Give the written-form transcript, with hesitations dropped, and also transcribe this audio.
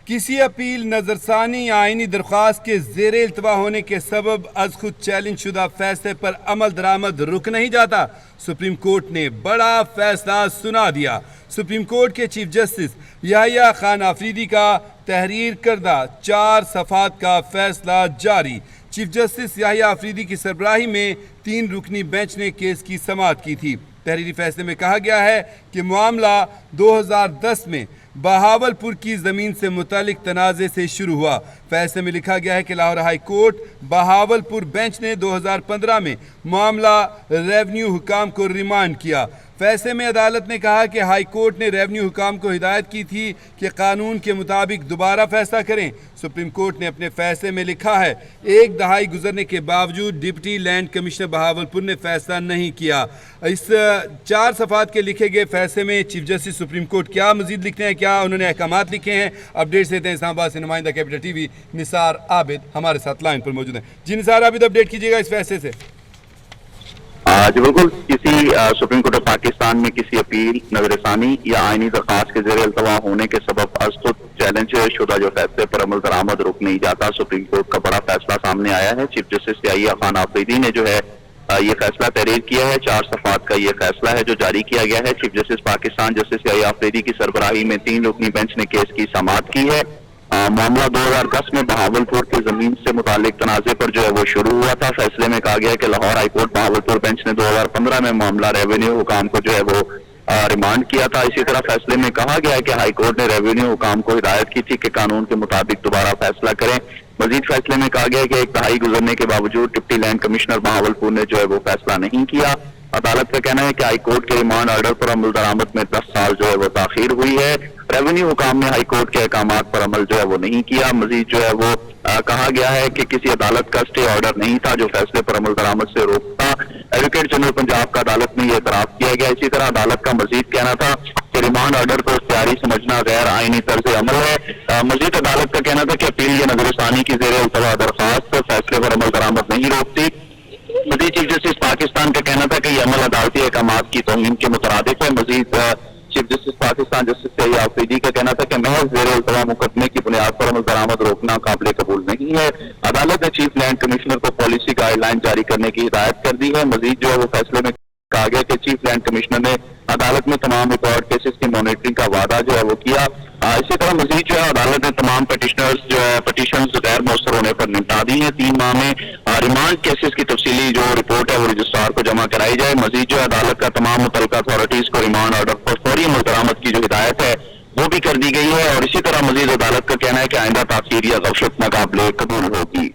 کسی اپیل نظرثانی یا آئینی درخواست کے زیر التوا ہونے کے سبب از خود چیلنج شدہ فیصلے پر عمل درآمد رک نہیں جاتا۔ سپریم کورٹ نے بڑا فیصلہ سنا دیا۔ سپریم کورٹ کے چیف جسٹس یحییٰ خان آفریدی کا تحریر کردہ 4 صفحات کا فیصلہ جاری۔ چیف جسٹس یحییٰ آفریدی کی سربراہی میں 3 رکنی بینچ نے کیس کی سماعت کی تھی۔ تحریری فیصلے میں کہا گیا ہے کہ معاملہ 2010 میں بہاولپور کی زمین سے متعلق تنازع سے شروع ہوا۔ فیصلے میں لکھا گیا ہے کہ Lahore high court Bahawalpur bench نے 2015 میں معاملہ ریونیو حکام کو ریمانڈ کیا۔ فیصلے میں عدالت نے کہا کہ ہائی کورٹ نے ریونیو حکام کو ہدایت کی تھی کہ قانون کے مطابق دوبارہ فیصلہ کریں۔ سپریم کورٹ نے اپنے فیصلے میں لکھا ہے 1 دہائی گزرنے کے باوجود ڈپٹی لینڈ کمشنر بہاولپور نے فیصلہ نہیں کیا۔ اس 4 صفحات کے لکھے گئے فیصلے میں چیف جسٹس سپریم کورٹ کیا مزید لکھتے ہیں، کیا انہوں نے احکامات لکھے ہیں، اپڈیٹس دیتے ہیں۔ اسلام آباد سے نمائندہ کیپٹل ٹی وی نثار عابد ہمارے ساتھ لائن پر موجود ہیں۔ جی نثار عابد، اپڈیٹ کیجیے گا اس فیصلے سے۔ جی بالکل، کسی سپریم کورٹ آف پاکستان میں کسی اپیل نظرثانی یا آئینی درخواست کے زیر التوا ہونے کے سبب از خود چیلنج شدہ جو فیصلے پر عمل درآمد رک نہیں جاتا، سپریم کورٹ کا بڑا فیصلہ سامنے آیا ہے۔ چیف جسٹس یحییٰ خان آفریدی نے جو ہے یہ فیصلہ تحریر کیا ہے۔ 4 صفحات کا یہ فیصلہ ہے جو جاری کیا گیا ہے۔ چیف جسٹس پاکستان جسٹس یحییٰ آفریدی کی سربراہی میں 3 رکنی بینچ نے کیس کی سماعت کی ہے۔ معاملہ 2010 میں بہاولپور کی زمین سے متعلق تنازع پر جو ہے وہ شروع ہوا تھا۔ فیصلے میں کہا گیا ہے کہ Lahore high court Bahawalpur bench نے 2015 میں معاملہ ریونیو حکام کو جو ہے وہ ریمانڈ کیا تھا۔ اسی طرح فیصلے میں کہا گیا ہے کہ ہائی کورٹ نے ریونیو حکام کو ہدایت کی تھی کہ قانون کے مطابق دوبارہ فیصلہ کریں۔ مزید فیصلے میں کہا گیا ہے کہ 1 دہائی گزرنے کے باوجود ڈپٹی لینڈ کمشنر بہاولپور نے جو ہے وہ فیصلہ نہیں کیا۔ عدالت کا کہنا ہے کہ ہائی کورٹ کے ریمانڈ آرڈر پر عمل درآمد میں 10 سال جو ہے وہ تاخیر ہوئی ہے۔ ریونیو حکام نے ہائی کورٹ کے احکامات پر عمل جو ہے وہ نہیں کیا۔ مزید جو ہے وہ کہا گیا ہے کہ کسی عدالت کا اسٹے آرڈر نہیں تھا جو فیصلے پر عمل درآمد سے روکتا۔ ایڈوکیٹ جنرل پنجاب کا عدالت میں یہ اعتراف کیا گیا۔ اسی طرح عدالت کا مزید کہنا تھا کہ ریمانڈ آرڈر کو اختیاری سمجھنا غیر آئینی طرز عمل ہے۔ مزید عدالت کا کہنا تھا کہ اپیل یا نظرثانی کی زیر التوا درخواست فیصلے پر عمل درآمد نہیں روکتی۔ مزید چیف جسٹس پاکستان کا کہنا تھا کہ یہ عمل عدالتی احکامات کی توہین کے مترادف ہے۔ مزید چیف جسٹس پاکستان جسٹس یحییٰ آفریدی کا کہنا تھا کہ محض زیر التوا مقدمے کی بنیاد پر عمل درآمد روکنا قابل قبول نہیں ہے۔ عدالت نے چیف لینڈ کمشنر کو پالیسی گائیڈ لائن جاری کرنے کی ہدایت کر دی ہے۔ مزید جو ہے وہ فیصلے میں کہا گیا کہ چیف لینڈ کمشنر نے عدالت میں تمام ریکارڈ کیسز کی مانیٹرنگ کا وعدہ جو ہے وہ کیا۔ اسی طرح مزید جو ہے عدالت نے تمام پٹیشنز غیر مؤثر ہونے پر نمٹا دی ہیں۔ 3 ماہ میں ریمانڈ کیسز کی تفصیلی جو رپورٹ ہے وہ رجسٹرار کو جمع کرائی جائے۔ مزید جو ہے عدالت کا تمام متعلقہ اتھارٹیز کو ریمانڈ آرڈر پر فوری عمل درآمد کی جو ہدایت ہے وہ بھی کر دی گئی ہے۔ اور اسی طرح مزید عدالت کا کہنا ہے کہ آئندہ تاخیر یا غفلت ناقابل قبول ہوگی۔